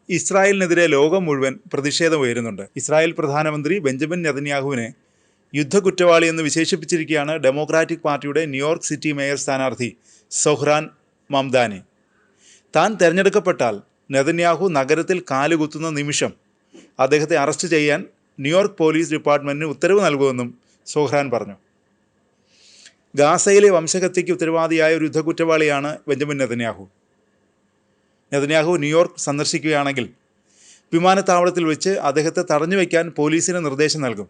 ഇസ്രായേലിനെതിരെ ലോകം മുഴുവൻ പ്രതിഷേധമുയരുന്നുണ്ട്. ഇസ്രായേൽ പ്രധാനമന്ത്രി ബെഞ്ചമിൻ നെതന്യാഹുവിനെ യുദ്ധക്കുറ്റവാളി എന്ന് വിശേഷിപ്പിച്ചിരിക്കുകയാണ് ഡെമോക്രാറ്റിക് പാർട്ടിയുടെ ന്യൂയോർക്ക് സിറ്റി മേയർ സ്ഥാനാർത്ഥി സൊഹ്റാൻ മംദാനി. താൻ തിരഞ്ഞെടുക്കപ്പെട്ടാൽ നെതന്യാഹു നഗരത്തിൽ കാലുകുത്തുന്ന നിമിഷം അദ്ദേഹത്തെ അറസ്റ്റ് ചെയ്യാൻ ന്യൂയോർക്ക് പോലീസ് ഡിപ്പാർട്ട്മെൻറ്റിന് ഉത്തരവ് നൽകുമെന്നും സൊഹ്റാൻ പറഞ്ഞു. ഗാസയിലെ വംശഹത്യയ്ക്ക് ഉത്തരവാദിയായ ഒരു യുദ്ധക്കുറ്റവാളിയാണ് ബെഞ്ചമിൻ നെതന്യാഹു. നെതന്യാഹു ന്യൂയോർക്ക് സന്ദർശിക്കുകയാണെങ്കിൽ വിമാനത്താവളത്തിൽ വെച്ച് അദ്ദേഹത്തെ തടഞ്ഞു വയ്ക്കാൻ പോലീസിന് നിർദ്ദേശം നൽകും.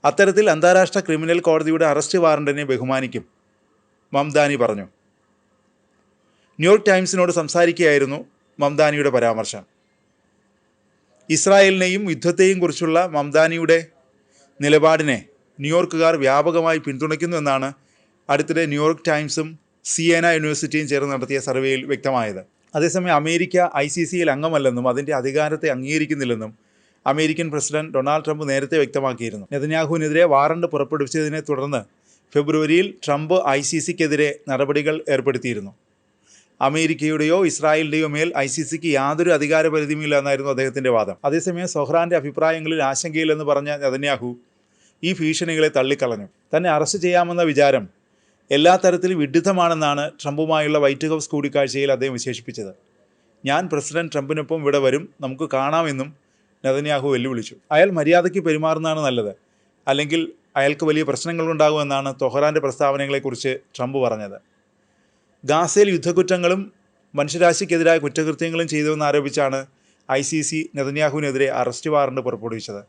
അത്തരത്തിൽ അന്താരാഷ്ട്ര ക്രിമിനൽ കോടതിയുടെ അറസ്റ്റ് വാറണ്ടിനെ ബഹുമാനിക്കും, മംദാനി പറഞ്ഞു. ന്യൂയോർക്ക് ടൈംസിനോട് സംസാരിക്കുകയായിരുന്നു മംദാനിയുടെ പരാമർശം. ഇസ്രായേലിനെയും യുദ്ധത്തെയും കുറിച്ചുള്ള മംദാനിയുടെ നിലപാടിനെ ന്യൂയോർക്കുകാർ വ്യാപകമായി പിന്തുണയ്ക്കുന്നു എന്നാണ് അടുത്തിടെ ന്യൂയോർക്ക് ടൈംസും സിയന യൂണിവേഴ്സിറ്റിയും ചേർന്ന് നടത്തിയ സർവേയിൽ വ്യക്തമായത്. അതേസമയം അമേരിക്ക ICCയിൽ അംഗമല്ലെന്നും അതിൻ്റെ അധികാരത്തെ അംഗീകരിക്കുന്നില്ലെന്നും അമേരിക്കൻ പ്രസിഡന്റ് ഡൊണാൾഡ് ട്രംപ് നേരത്തെ വ്യക്തമാക്കിയിരുന്നു. നെതന്യാഹുവിനെതിരെ വാറണ്ട് പുറപ്പെടുവിച്ചതിനെ തുടർന്ന് ഫെബ്രുവരിയിൽ ട്രംപ് ICCക്കെതിരെ നടപടികൾ ഏർപ്പെടുത്തിയിരുന്നു. അമേരിക്കയുടെയോ ഇസ്രായേലിൻ്റെയോ മേൽ ICCക്ക് യാതൊരു അധികാരപരിധിയുമില്ല എന്നായിരുന്നു അദ്ദേഹത്തിൻ്റെ വാദം. അതേസമയം സൊഹ്റാൻ്റെ അഭിപ്രായങ്ങളിൽ ആശങ്കയില്ലെന്ന് പറഞ്ഞ നെതന്യാഹു ഈ ഭീഷണികളെ തള്ളിക്കളഞ്ഞു. തന്നെ അറസ്റ്റ് ചെയ്യാമെന്ന വിചാരം എല്ലാ തരത്തിലും വിഡ്ഢിത്തമാണെന്നാണ് ട്രംപുമായുള്ള വൈറ്റ് ഹൗസ് കൂടിക്കാഴ്ചയിൽ അദ്ദേഹം വിശേഷിപ്പിച്ചത്. ഞാൻ പ്രസിഡന്റ് ട്രംപിനൊപ്പം ഇവിടെ വരും, നമുക്ക് കാണാമെന്നും നെതന്യാഹു വെല്ലുവിളിച്ചു. അയാൾ മര്യാദയ്ക്ക് പെരുമാറുന്നതാണ് നല്ലത്, അല്ലെങ്കിൽ അയാൾക്ക് വലിയ പ്രശ്നങ്ങളുണ്ടാകുമെന്നാണ് സൊഹ്റാൻ്റെ പ്രസ്താവനകളെക്കുറിച്ച് ട്രംപ് പറഞ്ഞത്. ഗാസയിൽ യുദ്ധക്കുറ്റങ്ങളും മനുഷ്യരാശിക്കെതിരായ കുറ്റകൃത്യങ്ങളും ചെയ്തുവെന്നാരോപിച്ചാണ് ICC നെതന്യാഹുവിനെതിരെ അറസ്റ്റ് വാറണ്ട് പുറപ്പെടുവിച്ചത്.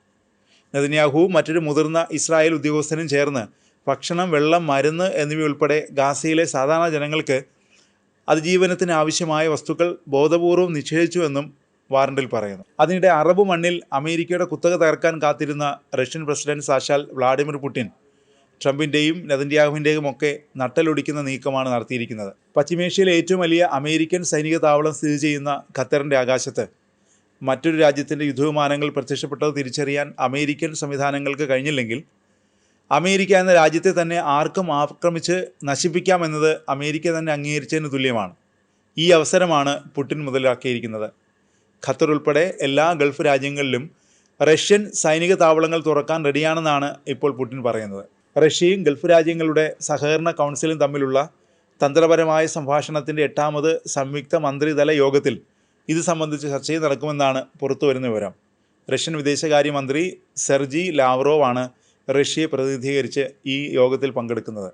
നെതന്യാഹുവും മറ്റൊരു മുതിർന്ന ഇസ്രായേൽ ഉദ്യോഗസ്ഥനും ചേർന്ന് ഭക്ഷണം, വെള്ളം, മരുന്ന് എന്നിവയുൾപ്പെടെ ഗാസയിലെ സാധാരണ ജനങ്ങൾക്ക് അതിജീവനത്തിന് ആവശ്യമായ വസ്തുക്കൾ ബോധപൂർവം നിഷേധിച്ചുവെന്നും വാറണ്ടിൽ പറയുന്നു. അതിനിടെ അറബ് മണ്ണിൽ അമേരിക്കയുടെ കുത്തക തകർക്കാൻ കാത്തിരുന്ന റഷ്യൻ പ്രസിഡന്റ് സാക്ഷാൽ വ്ളാഡിമിർ പുടിൻ ട്രംപിൻ്റെയും നെതന്യാഹുവിൻ്റെയും ഒക്കെ നട്ടലൊടിക്കുന്ന നീക്കമാണ് നടത്തിയിരിക്കുന്നത്. പശ്ചിമേഷ്യയിലെ ഏറ്റവും വലിയ അമേരിക്കൻ സൈനിക താവളം സ്ഥിതി ചെയ്യുന്ന ഖത്തറിൻ്റെ ആകാശത്ത് മറ്റൊരു രാജ്യത്തിൻ്റെ യുദ്ധവിമാനങ്ങൾ പ്രത്യക്ഷപ്പെട്ടത് തിരിച്ചറിയാൻ അമേരിക്കൻ സംവിധാനങ്ങൾക്ക് കഴിഞ്ഞില്ലെങ്കിൽ അമേരിക്ക എന്ന രാജ്യത്തെ തന്നെ ആർക്കും ആക്രമിച്ച് നശിപ്പിക്കാമെന്നത് അമേരിക്ക തന്നെ അംഗീകരിച്ചതിന് തുല്യമാണ്. ഈ അവസരമാണ് പുടിൻ മുതലാക്കിയിരിക്കുന്നത്. ഖത്തർ ഉൾപ്പെടെ എല്ലാ ഗൾഫ് രാജ്യങ്ങളിലും റഷ്യൻ സൈനിക താവളങ്ങൾ തുറക്കാൻ റെഡിയാണെന്നാണ് ഇപ്പോൾ പുടിൻ പറയുന്നത്. റഷ്യയും ഗൾഫ് രാജ്യങ്ങളുടെ സഹകരണ കൗൺസിലും തമ്മിലുള്ള തന്ത്രപരമായ സംഭാഷണത്തിൻ്റെ 8ാമത് സംയുക്ത മന്ത്രിതല യോഗത്തിൽ ഇത് സംബന്ധിച്ച് ചർച്ചയും നടക്കുമെന്നാണ് പുറത്തുവരുന്ന വിവരം. റഷ്യൻ വിദേശകാര്യമന്ത്രി സെർജി ലാവ്റോവ് ആണ് റഷ്യയെ പ്രതിനിധീകരിച്ച് ഈ യോഗത്തിൽ പങ്കെടുക്കുന്നത്.